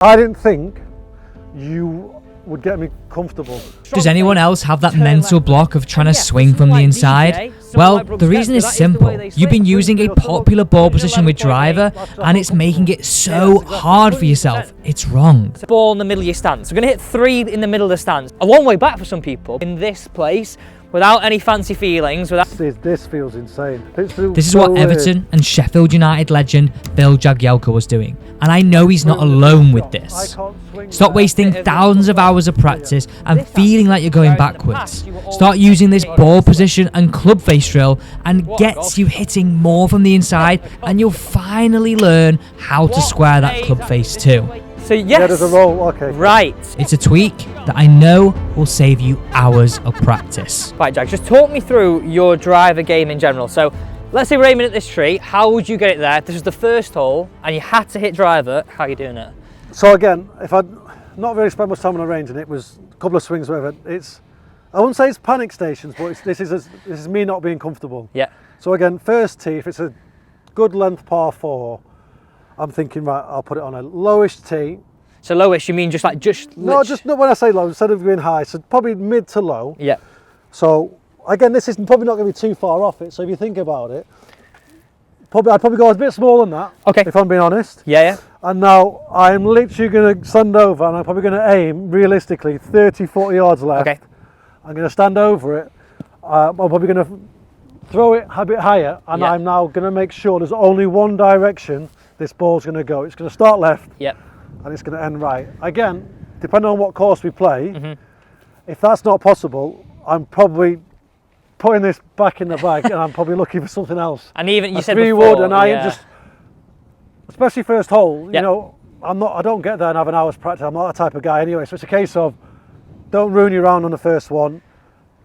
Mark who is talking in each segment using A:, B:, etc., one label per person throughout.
A: I didn't think you would get me comfortable.
B: Does anyone else have that mental block of trying to swing from the inside? Well, the reason is simple. You've been using a popular ball position with driver and it's making it so hard for yourself. It's wrong.
C: Ball in the middle of your stance. We're going to hit 3 in the middle of the stance. A long way back for some people. In this place, without any fancy feelings.
A: This feels insane.
B: This is what Everton and Sheffield United legend Bill Jagielka was doing. And I know he's not alone with this. Stop wasting thousands of hours of practice and feeling like you're going backwards. Start using this ball position and club face drill and gets you hitting more from the inside, and you'll finally learn how to square that club face too.
C: So yes,
A: yeah, there's a roll. Okay.
C: Right.
B: It's a tweak that I know will save you hours of practice.
C: Right, Jack, just talk me through your driver game in general. So let's say we're aiming at this tree. How would you get it there? This is the first hole and you had to hit driver. How are you doing it?
A: So again, if I'd not really spent much time on the range and it was a couple of swings, whatever, I wouldn't say it's panic stations, but this is me not being comfortable.
C: Yeah.
A: So again, first tee, if it's a good length par 4, I'm thinking, right, I'll put it on a lowish tee.
C: So lowish, you mean just like
A: No, just not when I say low, instead of being high, so probably mid to low.
C: Yeah.
A: So again, this is probably not going to be too far off it. So if you think about it, I'd probably go a bit smaller than that.
C: Okay.
A: If I'm being honest.
C: Yeah, yeah.
A: And now I'm literally going to stand over and I'm probably going to aim realistically 30, 40 yards left.
C: Okay.
A: I'm going to stand over it. I'm probably going to throw it a bit higher, and
C: Yeah.
A: I'm now going to make sure there's only one direction this ball's going to go. It's going to start left.
C: Yep.
A: And it's going to end right. Again, depending on what course we play,
C: Mm-hmm.
A: if that's not possible, I'm probably putting this back in the bag and I'm probably looking for something else.
C: And even you said
A: 3
C: before,
A: wood, and I
C: yeah.
A: just, especially first hole,
C: Yeah.
A: you know, I don't get there and have an hour's practice. I'm not that type of guy anyway. So it's a case of don't ruin your round on the first one,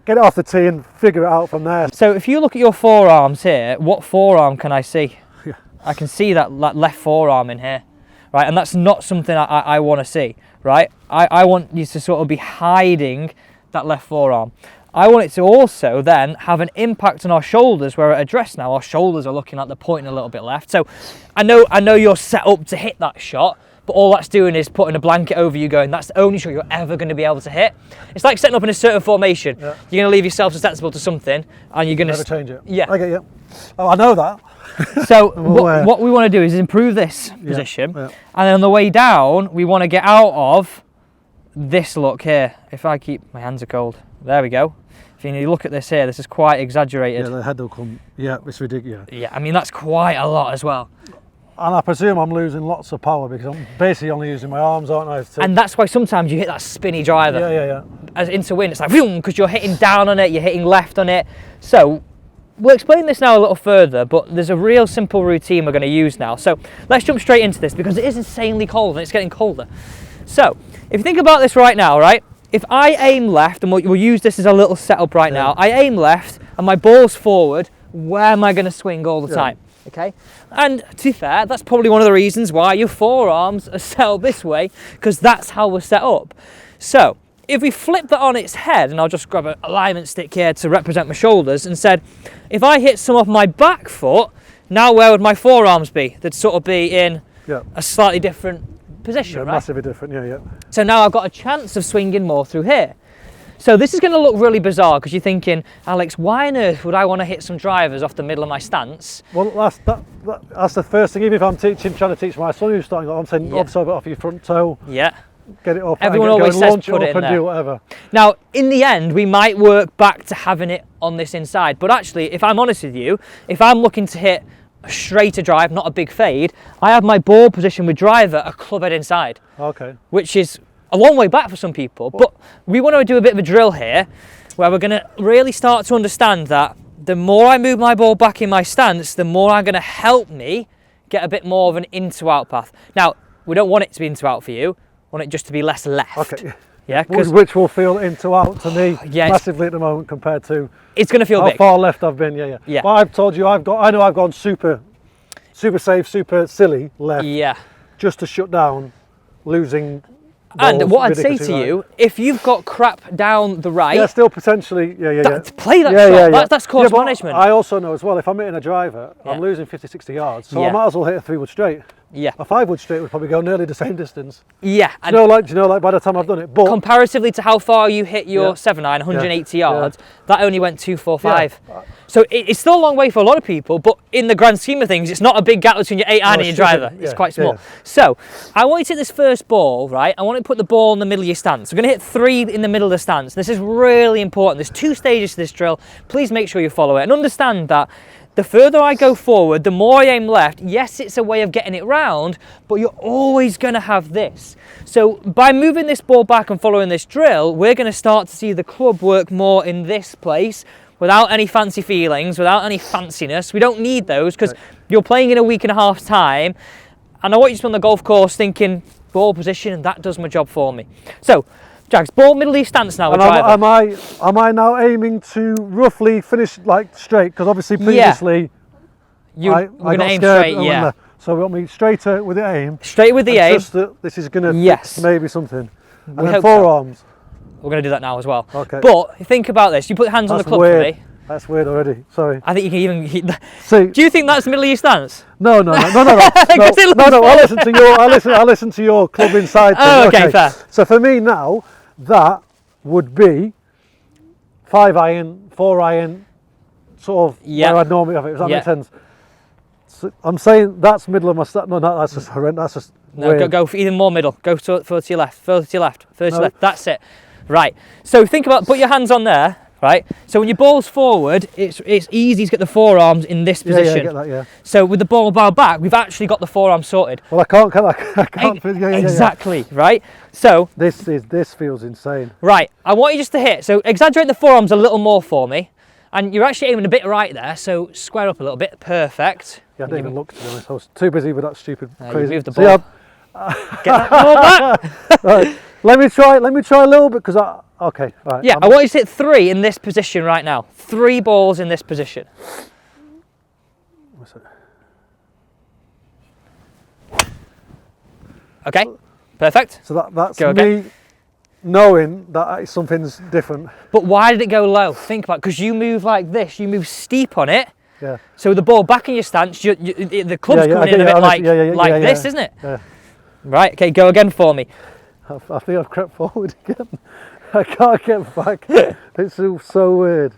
A: get it off the tee and figure it out from there.
C: So if you look at your forearms here, what forearm can I see?
A: Yeah.
C: I can see that left forearm in here, right? And that's not something I want to see, right? I want you to sort of be hiding that left forearm. I want it to also then have an impact on our shoulders where at address now, our shoulders are looking like they're pointing a little bit left. So I know you're set up to hit that shot, but all that's doing is putting a blanket over you going, that's the only shot you're ever going to be able to hit. It's like setting up in a certain formation. Yeah. You're going to leave yourself susceptible to something and you're going to...
A: Never change it.
C: Yeah.
A: Okay, yeah. Oh, I know that.
C: So what we want to do is improve this position.
A: Yeah.
C: And then on the way down, we want to get out of this look here. If I keep... My hands are cold. There we go. If you look at this here, this is quite exaggerated.
A: Yeah, the head will come. Yeah, it's ridiculous.
C: Yeah, I mean, that's quite a lot as well.
A: And I presume I'm losing lots of power because I'm basically only using my arms, aren't I?
C: And that's why sometimes you hit that spinny driver.
A: Yeah.
C: As into wind, it's like, because you're hitting down on it, you're hitting left on it. So we'll explain this now a little further, but there's a real simple routine we're going to use now. So let's jump straight into this because it is insanely cold and it's getting colder. So if you think about this right now, right? If I aim left, and we'll use this as a little setup right now, I aim left and my ball's forward, where am I going to swing all the time? Okay, and to be fair, that's probably one of the reasons why your forearms are set up this way, because that's how we're set up. So if we flip that on its head, and I'll just grab an alignment stick here to represent my shoulders, and said, if I hit some of my back foot, now where would my forearms be? They'd sort of be in a slightly different position, right?
A: Massively different, yeah.
C: So now I've got a chance of swinging more through here. So this is going to look really bizarre because you're thinking, Alex, why on earth would I want to hit some drivers off the middle of my stance?
A: Well, that's the first thing. Even if I'm trying to teach my son who's starting, I'm saying observe it off your front toe.
C: Yeah.
A: Get it up.
C: Everyone
A: and
C: always says
A: launch
C: put
A: it
C: it
A: up
C: in
A: and
C: there.
A: do whatever.
C: Now, in the end, we might work back to having it on this inside. But actually, if I'm honest with you, if I'm looking to hit a straighter drive, not a big fade, I have my ball position with driver a club head inside.
A: Okay.
C: Which is a long way back for some people, but we want to do a bit of a drill here where we're going to really start to understand that the more I move my ball back in my stance, the more I'm going to help me get a bit more of an into-out path. Now, we don't want it to be into-out for you, we want it just to be less left.
A: Okay.
C: Yeah,
A: which will feel into-out to me massively at the moment compared to
C: it's going to feel
A: how
C: big.
A: far left I've been. Yeah. But I've told you I know I've gone super safe, super silly left. Yeah. Just to shut down losing.
C: And what I'd say to you, if you've got crap down the right...
A: Yeah, still potentially,
C: play that shot, that's course management.
A: I also know as well, if I'm hitting a driver, I'm losing 50, 60 yards, so I might as well hit a 3-wood straight.
C: Yeah.
A: A 5-wood straight would probably go nearly the same distance.
C: Yeah.
A: Do you know, like by the time I've done it, but
C: comparatively to how far you hit your 7-iron, 180 yards, that only went 245.
A: Yeah.
C: So it's still a long way for a lot of people, but in the grand scheme of things, it's not a big gap between your 8-iron and your driver. It's quite small. So I want you to hit this first ball, right? I want to put the ball in the middle of your stance. We're going to hit 3 in the middle of the stance. This is really important. There's 2 stages to this drill. Please make sure you follow it and understand that the further I go forward, the more I aim left. Yes, it's a way of getting it round, but you're always going to have this. So by moving this ball back and following this drill, we're going to start to see the club work more in this place without any fancy feelings, without any fanciness. We don't need those because you're playing in a week and a half's time. And I want you to be on the golf course thinking ball position, and that does my job for me. So, Jags, ball middle of your stance now.
A: And am I now aiming to roughly finish like straight? Because obviously previously
C: we're going to aim straight. Yeah.
A: So we want me straighter with the aim.
C: Straight with the aim.
A: Just that this is going to fix maybe something. And then forearms.
C: We're going to do that now as well.
A: Okay.
C: But think about this. You put your hands on the club for me.
A: That's weird already. Sorry.
C: I think you can even.
A: See,
C: do you think that's the middle of your stance?
A: No. No. I listen to your club inside.
C: Oh, okay, fair.
A: So for me now, that would be 5-iron, 4-iron, sort of where I'd normally have it. Does that make sense? So I'm saying that's middle of my stance. No, that's just horrendous. That's just weird.
C: Go for even more middle. Go further to your left. Further to your left. Further to your left. That's it. Right. So think about. Put your hands on there. Right, so when your ball's forward, it's easy to get the forearms in this position.
A: Yeah, I get that, yeah.
C: So with the ball back, we've actually got the forearms sorted.
A: Well, I can't.
C: Exactly, right? So
A: this feels insane.
C: Right, I want you just to hit. So exaggerate the forearms a little more for me, and you're actually aiming a bit right there. So square up a little bit. Perfect.
A: Yeah, I didn't even look, to be honest. I was too busy with that stupid crazy.
C: You moved the ball. Get that ball back.
A: Right, let me try a little bit because I. Okay, right.
C: Yeah, I want you to hit 3 in this position right now. 3 balls in this position.
A: What's it?
C: Okay, perfect.
A: So that's me knowing that something's different.
C: But why did it go low? Think about it, because you move like this, you move steep on it.
A: Yeah.
C: So the ball back in your stance, the club's coming in a bit like this, isn't it?
A: Yeah.
C: Right, okay, go again for me.
A: I think I've crept forward again. I can't get back. It's so weird.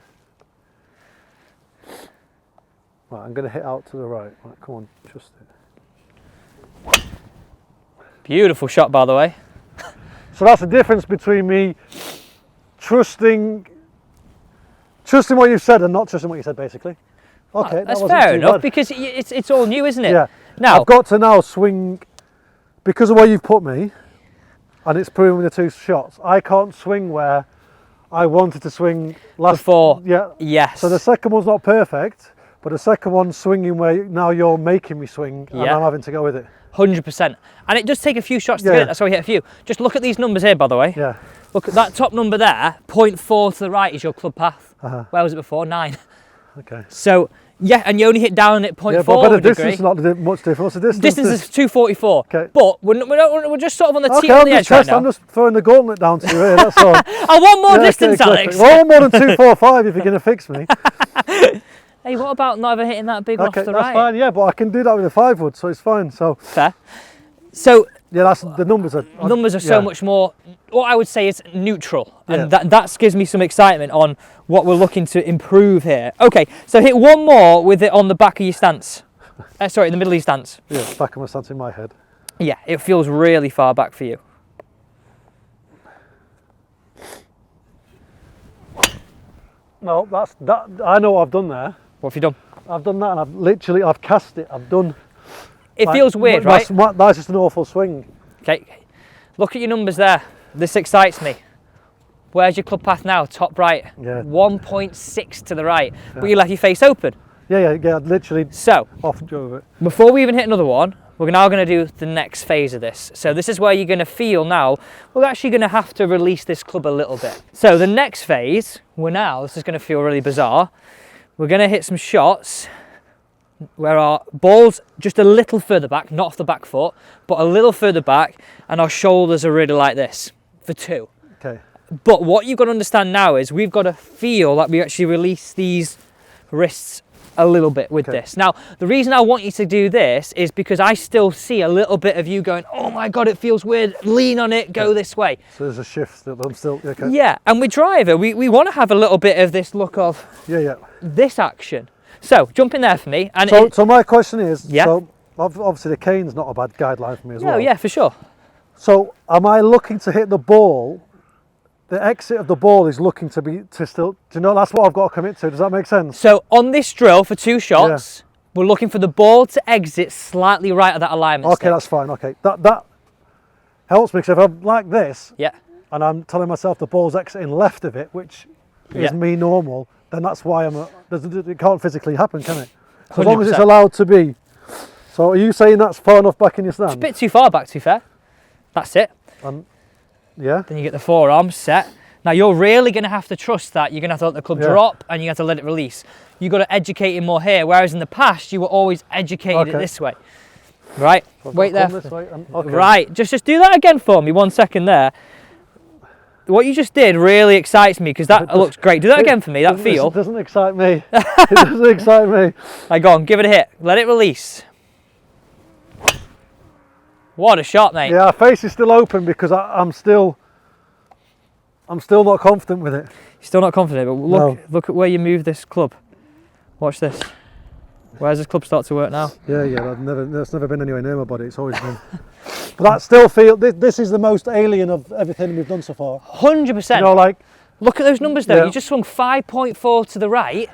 A: Right, I'm going to hit out to the right. Right, come on, trust it.
C: Beautiful shot, by the way.
A: So that's the difference between me trusting what you've said and not trusting what you said, basically. Okay,
C: that's fair enough because it's all new, isn't it?
A: Yeah.
C: Now
A: I've got to now swing because of where you've put me. And it's proven with the 2 shots. I can't swing where I wanted to swing last.
C: Before.
A: Yeah.
C: Yes.
A: So the second one's not perfect, but the second one's swinging where now you're making me swing, and I'm having to go with it.
C: 100%. And it does take a few shots to get it. That's why we hit a few. Just look at these numbers here, by the way.
A: Yeah.
C: Look at that top number there. 0.4 to the right is your club path. Where was it before? 9.
A: Okay.
C: So. Yeah, and you only hit down at 0.4.
A: Yeah, but the distance is not much difference. The distance
C: is 244.
A: Okay.
C: But we're just sort of on the tee on the edge right now.
A: I'm just throwing the gauntlet down to you here, that's all.
C: I want more distance, Alex.
A: Well, more than 245 if you're going to fix me.
C: Hey, what about not ever hitting that big off the right?
A: That's fine, yeah, but I can do that with a 5-wood, so it's fine. So
C: fair. So
A: yeah, that's the numbers are
C: so much more. What I would say is neutral, and that gives me some excitement on what we're looking to improve here. Okay, so hit one more with it on the back of your stance. Sorry, in the middle of your stance.
A: Yeah, back of my stance in my head.
C: Yeah, it feels really far back for you.
A: No, that. I know what I've done there.
C: What have you done?
A: I've done that, and I've cast it. I've done.
C: It feels weird, right?
A: That's just an awful swing.
C: Okay, look at your numbers there. This excites me. Where's your club path now? Top right.
A: Yeah.
C: 1.6 to the right. Yeah. But you left your face open.
A: Yeah, literally.
C: So,
A: off drove it.
C: Before we even hit another one, we're now going to do the next phase of this. So this is where you're going to feel now, we're actually going to have to release this club a little bit. So the next phase, this is going to feel really bizarre. We're going to hit some shots where our ball's just a little further back, not off the back foot, but a little further back, and our shoulders are really like this for 2.
A: Okay.
C: But what you've got to understand now is we've got to feel like we actually release these wrists a little bit with this. Now, the reason I want you to do this is because I still see a little bit of you going, oh my God, it feels weird. Lean on it, go this way.
A: So there's a shift that I'm still, okay.
C: Yeah, and with driver, we want to have a little bit of this look of this action. So jump in there for me. And
A: so my question is, so obviously the cane's not a bad guideline for me as well.
C: Yeah, for sure.
A: So am I looking to hit the ball? The exit of the ball is looking to still, do you know, that's what I've got to commit to. Does that make sense?
C: So on this drill for 2 shots, we're looking for the ball to exit slightly right of that alignment stick.
A: That's fine. Okay, that helps me, because if I'm like this, and I'm telling myself the ball's exiting left of it, which is me normal, then that's why it can't physically happen, can it? So as long as it's allowed to be. So are you saying that's far enough back in your stand?
C: It's a bit too far back, to be fair. That's it.
A: Yeah.
C: Then you get the forearm set. Now you're really going to have to trust that. You're going to have to let the club drop and you have to let it release. You've got to educate him more here, whereas in the past you were always educated it this way. Right,
A: so
C: wait there.
A: This way and,
C: Right, just do that again for me, 1 second there. What you just did really excites me, because that looks great. Do that again for me, that feel.
A: It doesn't excite me. It doesn't excite me.
C: Right, go on, give it a hit. Let it release. What a shot, mate.
A: Yeah, our face is still open because I'm still not confident with it.
C: You're still not confident, but look at where you move this club. Watch this. Where does this club start to work now?
A: Yeah, that's never been anywhere near my body. It's always been. But that still this is the most alien of everything we've done so far.
C: 100%.
A: You know, like,
C: look at those numbers though. You just swung 5.4 to the right,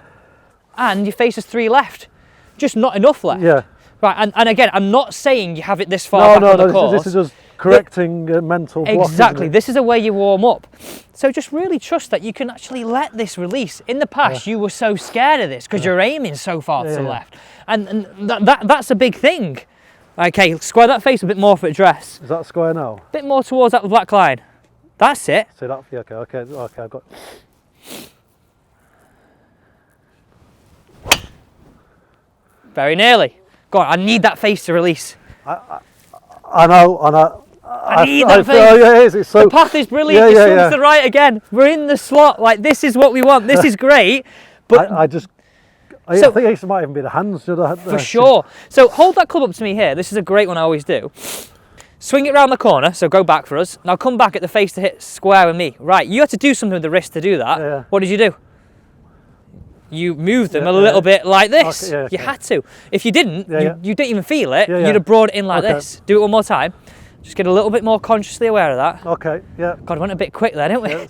C: and your face is 3 left. Just not enough left.
A: Yeah.
C: Right, and again, I'm not saying you have it this far back on the course.
A: This is just correcting mental block.
C: Exactly, this is a way you warm up. So just really trust that you can actually let this release. In the past, you were so scared of this because you're aiming so far to the left. And that's a big thing. Okay, square that face a bit more for address.
A: Is that square now?
C: A bit more towards that black line. That's it.
A: See that? Yeah, okay, I've got.
C: Very nearly. Go on, I need that face to release.
A: I know.
C: I need that face.
A: It's so,
C: the path is brilliant. It swings to the right again. We're in the slot. Like, this is what we want. This is great. But
A: I think it might even be the hands.
C: For sure. So hold that club up to me here. This is a great one I always do. Swing it round the corner, so go back for us. Now come back at the face to hit square with me. Right, you had to do something with the wrist to do that.
A: Yeah.
C: What did you do? You moved them a little bit like this.
A: Okay,
C: you had to. If you didn't, you didn't even feel it.
A: Yeah,
C: You'd have brought it in like this. Do it one more time. Just get a little bit more consciously aware of that.
A: Okay, yeah.
C: God, we went a bit quick there, didn't we?
A: Yeah,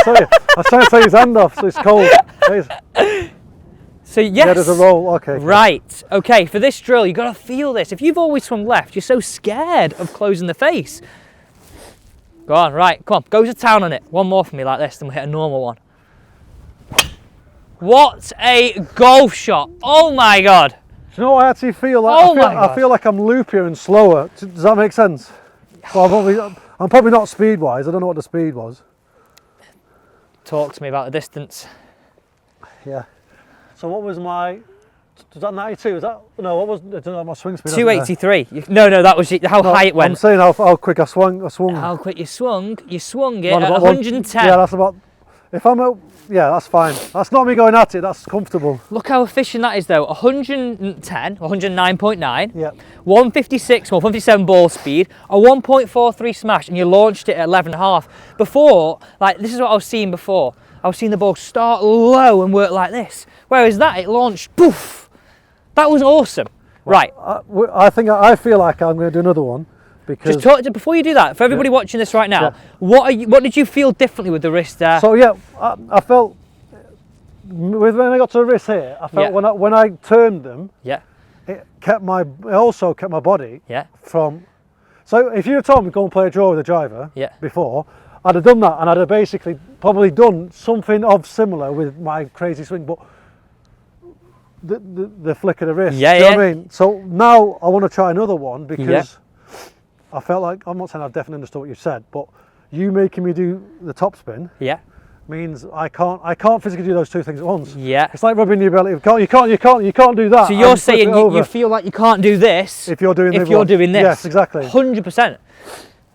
A: sorry. I was trying to take his hand off, so it's cold.
C: So yes.
A: Yeah, there's a roll, okay.
C: Right, okay, for this drill, you've got to feel this. If you've always swung left, you're so scared of closing the face. Go on, right, come on, go to town on it. One more for me like this, then we'll hit a normal one. What a golf shot. Oh my God.
A: Do you know what I actually feel like? I feel like I'm loopier and slower. Does that make sense? Well, I'm probably not speed-wise. I don't know what the speed was.
C: Talk to me about the distance.
A: Yeah. So what was was that 92? Was that, no, what was, I don't know, my swing speed?
C: 283. No, that was how high it went.
A: I'm saying how quick I swung.
C: How quick you swung it at 110.
A: Yeah, that's about, if I'm at, yeah, that's fine. That's not me going at it, that's comfortable.
C: Look how efficient that is though. 110, 109.9, 156, 157 ball speed, a 1.43 smash, and you launched it at 11.5. Before, like, this is what I was seeing before. I was seeing the ball start low and work like this. Whereas that, it launched, poof. That was awesome. Right.
A: I feel like I'm going to do another one. Because
C: just talk to, before you do that, for everybody watching this right now, what did you feel differently with the wrist there?
A: So yeah, I felt when I got to the wrist here, I felt when I turned them, it also kept my body from. So if you had told me to go and play a draw with a driver before, I'd have done that, and I'd have basically probably done something of similar with my crazy swing, but the flick of the wrist. You know what I mean? So now I want to try another one because. I felt like, I'm not saying I've definitely understood what you said, but you making me do the top spin means I can't physically do those two things at once. It's like rubbing your belly. You can't do that.
C: So you're saying you feel like you can't do this
A: if you're doing this.
C: Yes,
A: exactly.
C: 100%.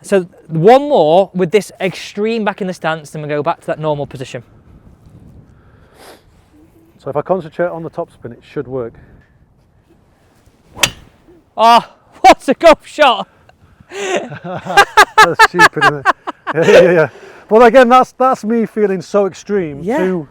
C: So one more with this extreme back in the stance, then we go back to that normal position.
A: So if I concentrate on the topspin, it should work.
C: Oh, what a golf shot!
A: That's stupid, isn't it? Yeah. Well, again, that's me feeling so extreme to...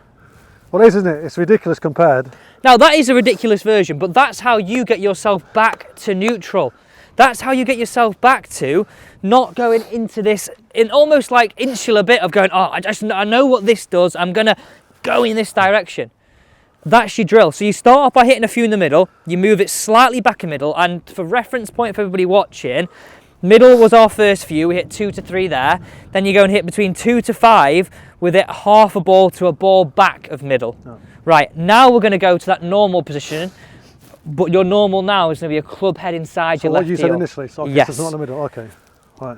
A: Well, it is, isn't it? It's ridiculous compared.
C: Now, that is a ridiculous version, but that's how you get yourself back to neutral. That's how you get yourself back to not going into this in almost like insular bit of going, oh, I know what this does. I'm going to go in this direction. That's your drill. So you start off by hitting a few in the middle. You move it slightly back in middle. And for reference point for everybody watching, middle was our first few. We hit 2 to 3 there. Then you go and hit between 2 to 5 with it half a ball to a ball back of middle. Oh. Right, now we're going to go to that normal position, but your normal now is going to be a club head inside your left heel.
A: So what you said initially, so
C: yes.
A: It's not in the middle, okay. Right.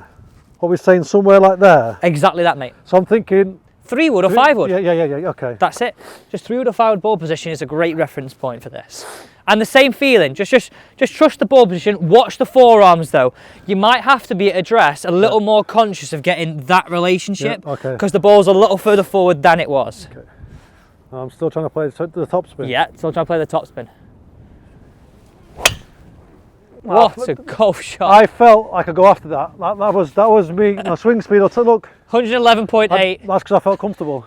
A: What we're saying, somewhere like there?
C: Exactly that, mate.
A: So I'm thinking...
C: 3 wood or 5 wood?
A: Yeah, okay.
C: That's it. Just 3 wood or 5 wood ball position is a great reference point for this. And the same feeling, just trust the ball position, watch the forearms though. You might have to be at address a little more conscious of getting that relationship, because the ball's a little further forward than it was.
A: Okay. I'm still trying to play the top spin.
C: Yeah, still trying to play the top spin. What a golf shot.
A: I felt I could go after that. That was me, my swing speed. Look.
C: 111.8.
A: That's because I felt comfortable.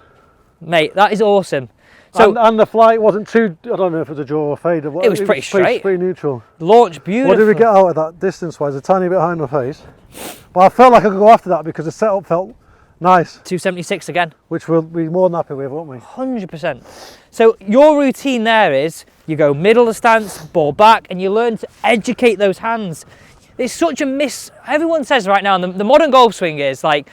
C: Mate, that is awesome. So
A: and the flight wasn't too, I don't know if it was a draw or fade. Or what,
C: it was pretty straight.
A: Pretty neutral.
C: Launched beautiful.
A: What did we get out of that distance-wise? A tiny bit behind my face. But I felt like I could go after that because the setup felt nice.
C: 276 again.
A: Which we'll be more than happy with, won't we?
C: 100%. So your routine there is, you go middle of stance, ball back, and you learn to educate those hands. It's such a miss. Everyone says right now, the modern golf swing is like,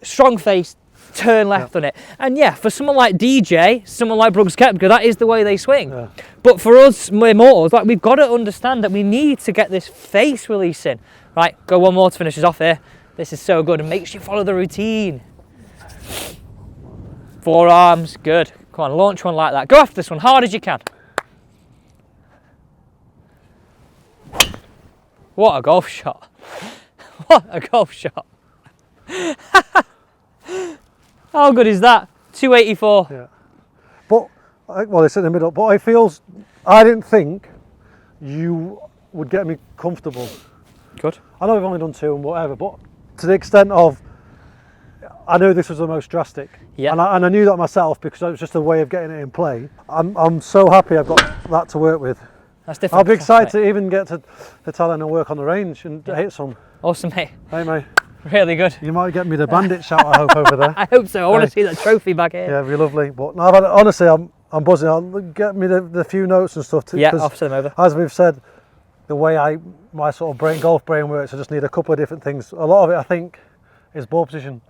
C: strong face, turn left on it. And yeah, for someone like DJ, someone like Brooks Koepka, that is the way they swing. Yeah. But for us mortals, like, we've got to understand that we need to get this face releasing. Right, go one more to finish us off here. This is so good, and make sure you follow the routine. Forearms, good. Come on, launch one like that. Go after this one hard as you can. What a golf shot. What a golf shot. How good is that? 284.
A: Yeah. But, well, it's in the middle, but I didn't think you would get me comfortable.
C: Good.
A: I know we've only done 2 and whatever, but to the extent of, I know this was the most drastic.
C: Yeah.
A: And I knew that myself because it was just a way of getting it in play. I'm so happy I've got that to work with.
C: That's different.
A: I'll be excited to even get to Thailand and work on the range and hit some.
C: Awesome, mate.
A: Hey, mate.
C: Really good.
A: You might get me the bandit shout, I hope, over there.
C: I hope so. I want to see that trophy back here.
A: Yeah, it'd be lovely. But no, honestly, I'm buzzing. I'll get me the few notes and stuff.
C: Yeah, I'll send them over.
A: As we've said, the way my sort of golf brain works, I just need a couple of different things. A lot of it, I think, is ball position.